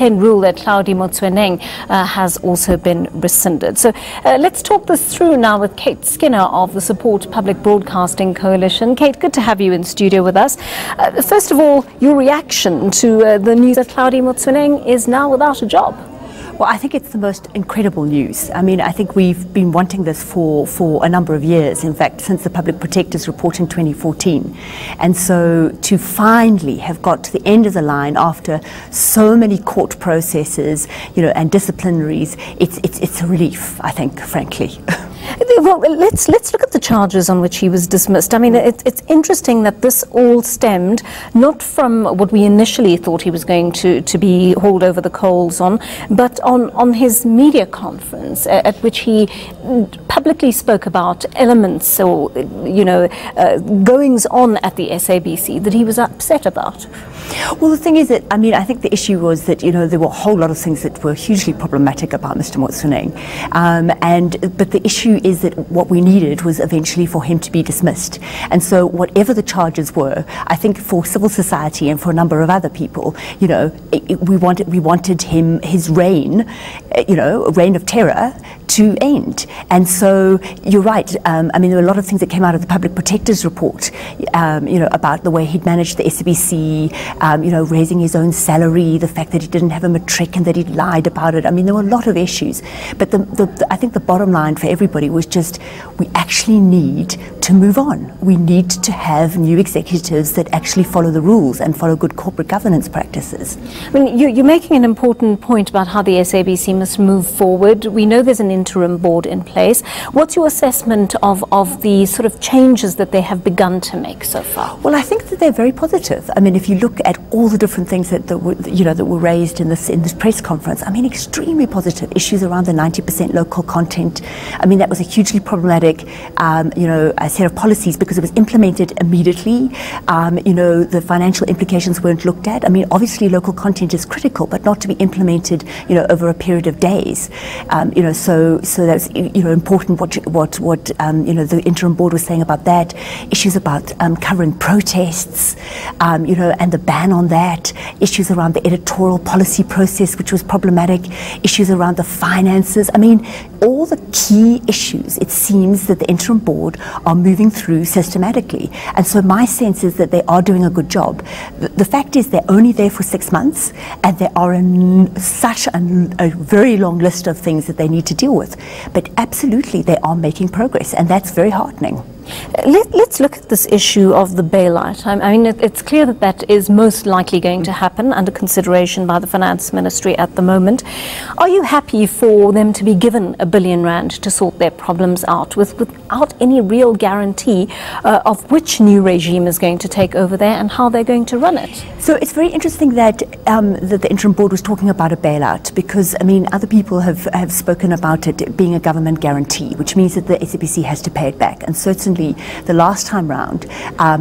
Rule that Hlaudi Motsoeneng has also been rescinded. So let's talk this through now with Kate Skinner of the Support Public Broadcasting Coalition. Kate, good to have you in studio with us. First of all, your reaction to the news that Hlaudi Motsoeneng is now without a job. Well, I think it's the most incredible news. I mean, I think we've been wanting this for a number of years, in fact, since the Public Protector's report in 2014. And so to finally have got to the end of the line after so many court processes, and disciplinaries, it's a relief, I think, frankly. Well, let's look at the charges on which he was dismissed. I mean, it's interesting that this all stemmed not from what we initially thought he was going to be hauled over the coals on, but on his media conference at which he publicly spoke about elements or, goings on at the SABC that he was upset about. Well, the thing is that, I mean, I think the issue was that, there were a whole lot of things that were hugely problematic about Mr. Motsoeneng. But the issue is that what we needed was eventually for him to be dismissed. And so whatever the charges were, I think for civil society and for a number of other people, we wanted his reign, a reign of terror to end. And so you're right. I mean, there were a lot of things that came out of the Public Protector's report, about the way he'd managed the SABC, raising his own salary, the fact that he didn't have a matric and that he'd lied about it. I mean, there were a lot of issues. But I think the bottom line for everybody was just, we actually need to move on. We need to have new executives that actually follow the rules and follow good corporate governance practices. I mean, you're making an important point about how the SABC must move forward. We know there's an interim board in place. What's your assessment of the sort of changes that they have begun to make so far? Well, I think that they're very positive. I mean, if you look at all the different things that were raised in this press conference, I mean, extremely positive. Issues around the 90% local content. I mean, that was a hugely problematic, a set of policies because it was implemented immediately. The financial implications weren't looked at. I mean, obviously local content is critical, but not to be implemented, over a period of days. So that's important. What the interim board was saying about that. Issues about covering protests, and the ban on that. Issues around the editorial policy process, which was problematic. Issues around the finances. I mean, all the key issues, it seems that the interim board are moving through systematically. And so my sense is that they are doing a good job. The fact is they're only there for 6 months, and there are such a very long list of things that they need to deal with. But absolutely, they are making progress, and that's very heartening. Let's look at this issue of the bailout. I mean, it's clear that that is most likely going to happen, under consideration by the Finance Ministry at the moment. Are you happy for them to be given R1 billion to sort their problems out without any real guarantee of which new regime is going to take over there and how they're going to run it? So it's very interesting that the interim board was talking about a bailout because, I mean, other people have spoken about it being a government guarantee, which means that the SABC has to pay it back. And certainly the last time round,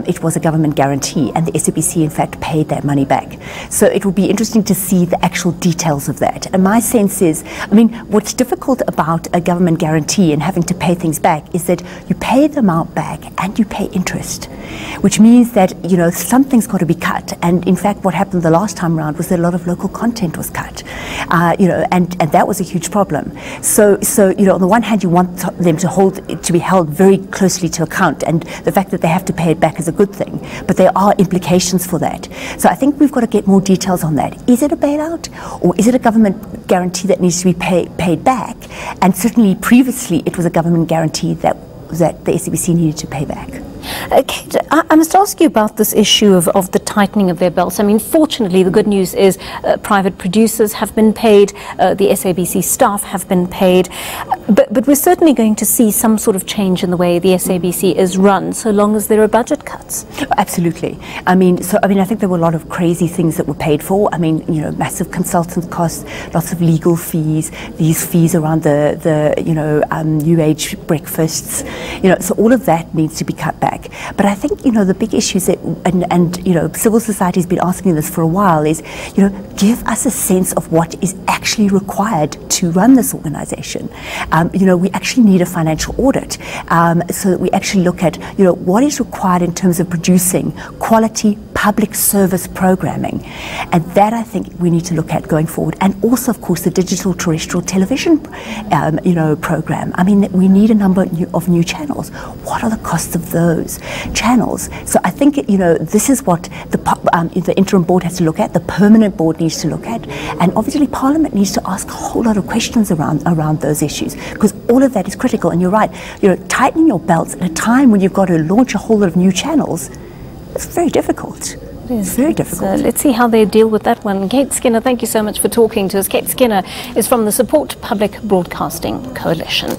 it was a government guarantee, and the SABC in fact paid that money back. So it will be interesting to see the actual details of that. And my sense is, I mean, what's difficult about a government guarantee and having to pay things back is that you pay the amount back and you pay interest, which means that, something's got to be cut. And in fact, what happened the last time round was that a lot of local content was cut, and that was a huge problem. So on the one hand, you want them to be held very closely to account, and the fact that they have to pay it back is a good thing, but there are implications for that. So I think we've got to get more details on that. Is it a bailout, or is it a government guarantee that needs to be paid back? And certainly previously it was a government guarantee that the SABC needed to pay back. Kate, I must ask you about this issue of the tightening of their belts. I mean, fortunately, the good news is private producers have been paid, the SABC staff have been paid, but we're certainly going to see some sort of change in the way the SABC is run, so long as there are budget cuts. Absolutely. I mean, I think there were a lot of crazy things that were paid for. I mean, massive consultant costs, lots of legal fees, these fees around the new age breakfasts, so all of that needs to be cut back. But I think, the big issues that, and civil society has been asking this for a while is, give us a sense of what is actually required to run this organization. We actually need a financial audit so that we actually look at, what is required in terms of producing quality public service programming. And that I think we need to look at going forward. And also, of course, the digital terrestrial television program. I mean, we need a number of new channels. What are the costs of those channels? So I think, this is what the interim board has to look at, the permanent board needs to look at, and obviously Parliament needs to ask a whole lot of questions around those issues, because all of that is critical. And you're right, tightening your belts at a time when you've got to launch a whole lot of new channels, it's very difficult. It is. Very difficult. Let's see how they deal with that one. Kate Skinner, thank you so much for talking to us. Kate Skinner is from the Support Public Broadcasting Coalition.